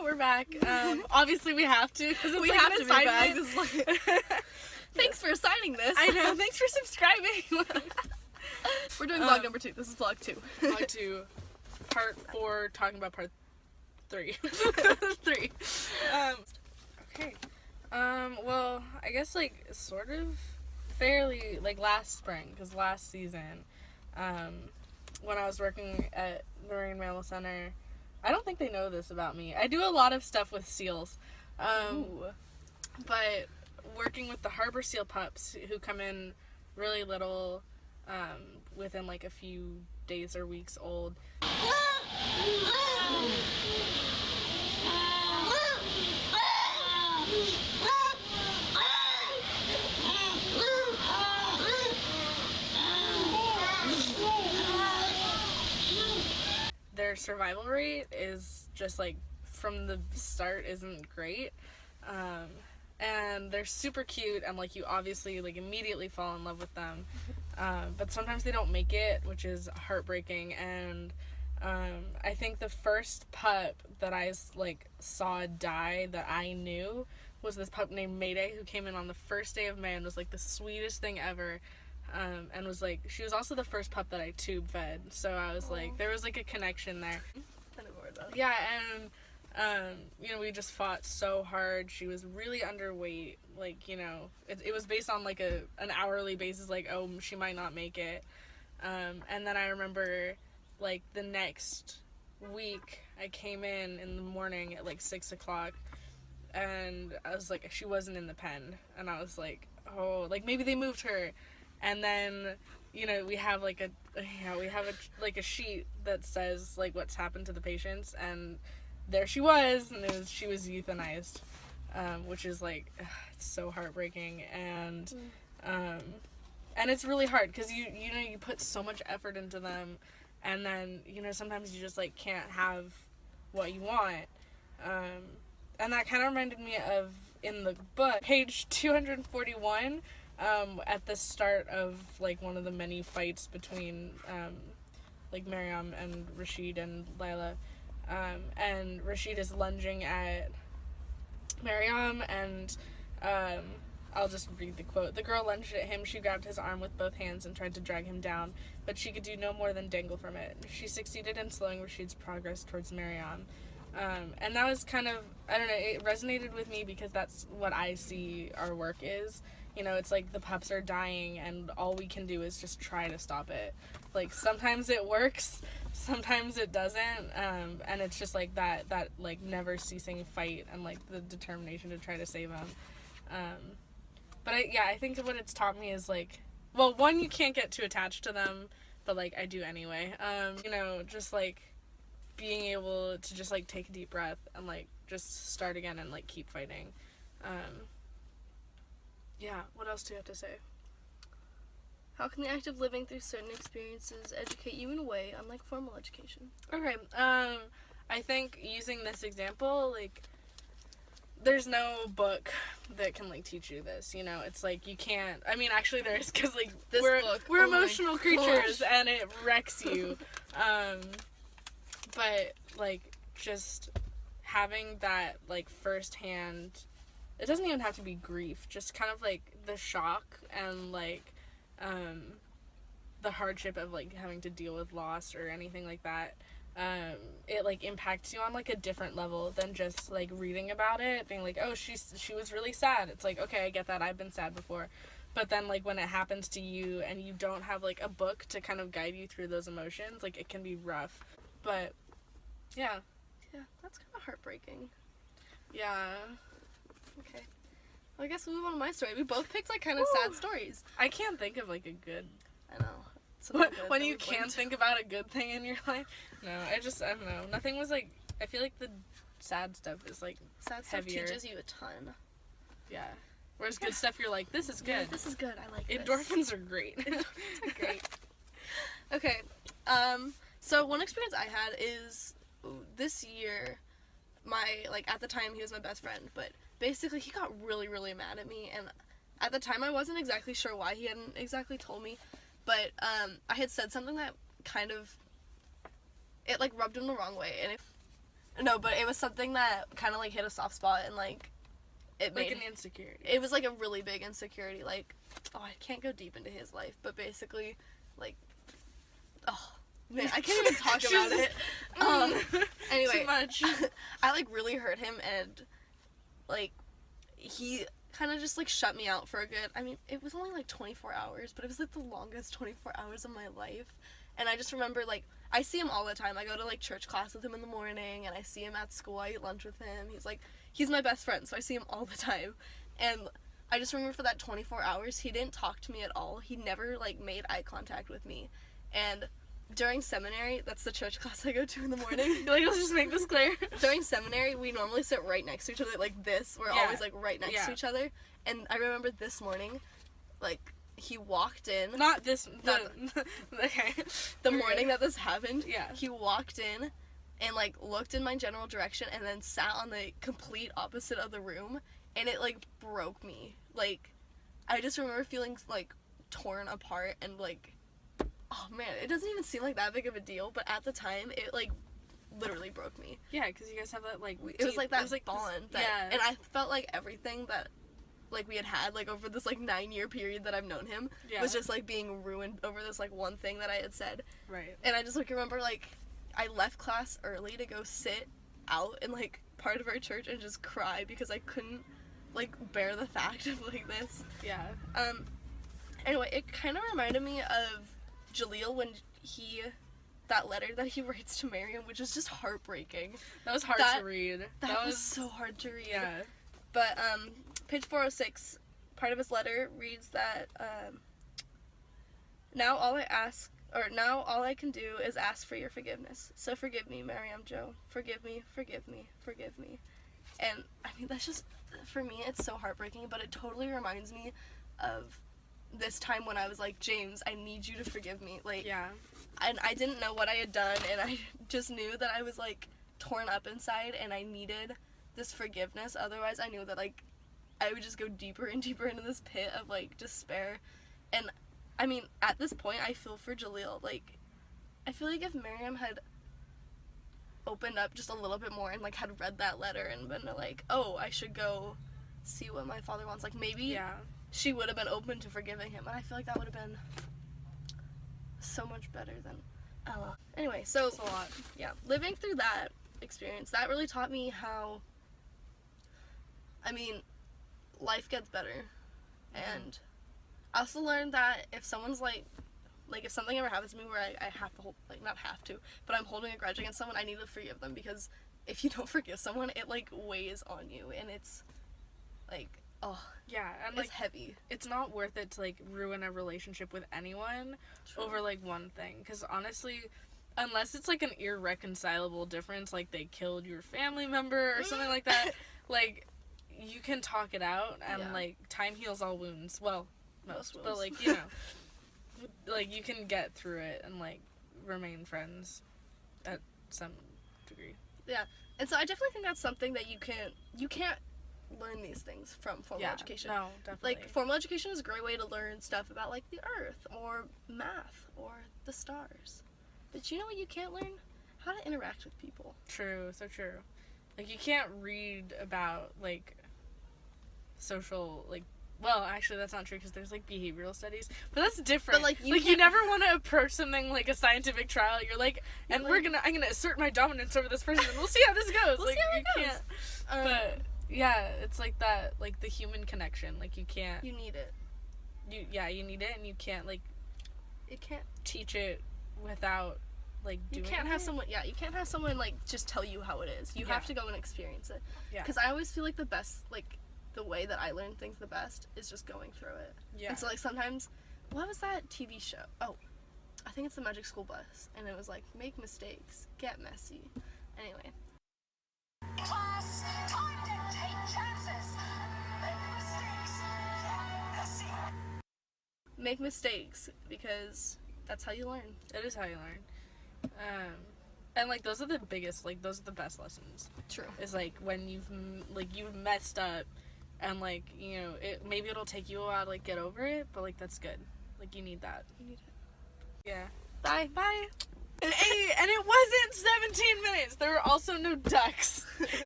we're back. Obviously we have to, because we have to be back. This is like... Thanks for signing this. I know, thanks for subscribing. We're doing vlog number 2. This is vlog 2. Vlog 2, part 4, talking about part 3. 3. Okay. Well, I guess, like, sort of fairly, like, last spring, because last season, when I was working at the Marine Mammal Center, I don't think they know this about me. I do a lot of stuff with seals. But working with the harbor seal pups who come in really little, within like a few days or weeks old. Their survival rate is just like from the start isn't great, and they're super cute and like you obviously like immediately fall in love with them, but sometimes they don't make it, which is heartbreaking. And I think the first pup that I like saw die that I knew was this pup named Mayday, who came in on the first day of May and was like the sweetest thing ever. And was like, she was also the first pup that I tube fed, so I was like, there was like a connection there. Yeah, and you know, we just fought so hard. She was really underweight, like, you know, it was based on like an hourly basis, like, oh, she might not make it. And then I remember like the next week I came in the morning at like 6 o'clock, and I was like, she wasn't in the pen, and I was like, oh, like maybe they moved her. And then, you know, we have like a sheet that says like what's happened to the patients, and there she was, and she was euthanized, which is like, it's so heartbreaking. And it's really hard because you know, you put so much effort into them, and then, you know, sometimes you just like can't have what you want. And that kind of reminded me of, in the book, page 241, at the start of like one of the many fights between like Mariam and Rashid and Layla, and Rashid is lunging at Mariam, and I'll just read the quote. The girl lunged at him. She grabbed his arm with both hands and tried to drag him down, but she could do no more than dangle from it. She succeeded in slowing Rashid's progress towards Mariam. And that was kind of, I don't know, it resonated with me because that's what I see our work is. You know, it's like the pups are dying and all we can do is just try to stop it. Like, sometimes it works, sometimes it doesn't, and it's just like that like never ceasing fight and like the determination to try to save them. But I think what it's taught me is like, well, one, you can't get too attached to them, but like I do anyway. You know, just like being able to just like take a deep breath and like just start again and like keep fighting. Yeah, what else do you have to say? How can the act of living through certain experiences educate you in a way unlike formal education? Okay, I think using this example, like, there's no book that can like teach you this, you know. It's like you can't, I mean, actually there is, because like we're emotional creatures and it wrecks you. But like just having that like firsthand, it doesn't even have to be grief, just kind of like the shock and like the hardship of like having to deal with loss or anything like that. It like impacts you on like a different level than just like reading about it, being like, oh, she was really sad. It's like, okay, I get that, I've been sad before. But then like when it happens to you and you don't have like a book to kind of guide you through those emotions, like it can be rough. But yeah, that's kind of heartbreaking. Yeah. Okay, well, I guess we'll move on to my story. We both picked like kind of sad stories. I can't think of like a good, I know, when you can't think about a good thing in your life. No, I don't know, nothing was like, I feel like the sad stuff is like sad heavier. Stuff teaches you a ton. Yeah, whereas good stuff, you're like, this is good. Yeah, this is good, I like Endorphins are great. Endorphins are great. Okay, so one experience I had is this year, at the time he was my best friend, but basically he got really, really mad at me, and at the time I wasn't exactly sure why. He hadn't exactly told me, but I had said something that kind of, it like rubbed him the wrong way, No, but it was something that kind of like hit a soft spot and like it Like made an insecurity. it was like a really big insecurity. Like, oh, I can't go deep into his life, but basically, like, oh man, I can't even talk about it. Anyway, Too much. I like really hurt him, and like he kind of just like shut me out for a good. I mean, it was only like 24 hours, but it was like the longest 24 hours of my life. And I just remember, like, I see him all the time. I go to, like, church class with him in the morning, and I see him at school. I eat lunch with him. He's my best friend, so I see him all the time. And I just remember for that 24 hours, he didn't talk to me at all. He never, like, made eye contact with me. And during seminary, that's the church class I go to in the morning. Like, let's just make this clear. During seminary, we normally sit right next to each other, like this. We're always, like, right next to each other. And I remember this morning, like, he walked in. Not this. Okay. The morning that this happened. Yeah. He walked in and, like, looked in my general direction and then sat on the complete opposite of the room. And it, like, broke me. Like, I just remember feeling, like, torn apart and, like, oh, man. It doesn't even seem like that big of a deal. But at the time, it, like, literally broke me. Yeah, because you guys have that, like, It was like that bond. This, yeah. And I felt like everything that like we had like over this like 9-year period that I've known him was just like being ruined over this like one thing that I had said. Right. And I just like remember like I left class early to go sit out in like part of our church and just cry because I couldn't like bear the fact of like this. Yeah. Anyway, it kind of reminded me of Jaleel when that letter that he writes to Miriam, which is just heartbreaking. That was hard to read. That was so hard to read. Yeah. But page 406, part of his letter reads that now all I can do is ask for your forgiveness. So forgive me, Miriam Joe. Forgive me, forgive me, forgive me. And I mean that's just for me it's so heartbreaking, but it totally reminds me of this time when I was like, James, I need you to forgive me. Like, yeah. And I didn't know what I had done, and I just knew that I was like torn up inside and I needed this forgiveness. Otherwise I knew that like I would just go deeper and deeper into this pit of like despair. And I mean at this point I feel for Jaleel. Like I feel like if Miriam had opened up just a little bit more and like had read that letter and been like, oh, I should go see what my father wants, like maybe she would have been open to forgiving him, and I feel like that would have been so much better than anyway, so it's a lot. Yeah, living through that experience, that really taught me how, I mean, life gets better. And I also learned that if someone's like if something ever happens to me where I have to hold, like not have to, but I'm holding a grudge against someone, I need to forgive them, because if you don't forgive someone, it like weighs on you, and it's like, oh yeah, and it's like heavy. It's not worth it to like ruin a relationship with anyone over like one thing, because honestly, unless it's like an irreconcilable difference, like they killed your family member or something like that, like you can talk it out, and like time heals all wounds. Well, most wounds, but like, you know, like you can get through it and like remain friends at some degree. Yeah, and so I definitely think that's something that you can't learn these things from formal education. No, definitely. Like formal education is a great way to learn stuff about like the earth or math or the stars. But you know what you can't learn? How to interact with people. True, so true. Like you can't read about like social, like, well, actually that's not true because there's like behavioral studies, but that's different. But like you never want to approach something like a scientific trial. You're like, and I'm gonna assert my dominance over this person and we'll see how this goes. We'll like see how you it can't. goes. But yeah, it's like that, like the human connection. Like you can't. You need it. You need it, and you can't like. It can't teach it without like doing you can't it. have someone like just tell you how it is. You have to go and experience it. Yeah. Because I always feel like the best, like the way that I learn things the best is just going through it. Yeah. And so like sometimes, what was that TV show? Oh, I think it's the Magic School Bus, and it was like make mistakes, get messy. Anyway. Class, time to take chances. Make mistakes, get messy. Make mistakes, because that's how you learn. It is how you learn. And like those are the biggest, like those are the best lessons. True. Is like when you've messed up, and like, you know, maybe it'll take you a while to like get over it, but like that's good. Like you need that. You need it. Yeah. Bye. and it wasn't 17 minutes. There were also no ducks.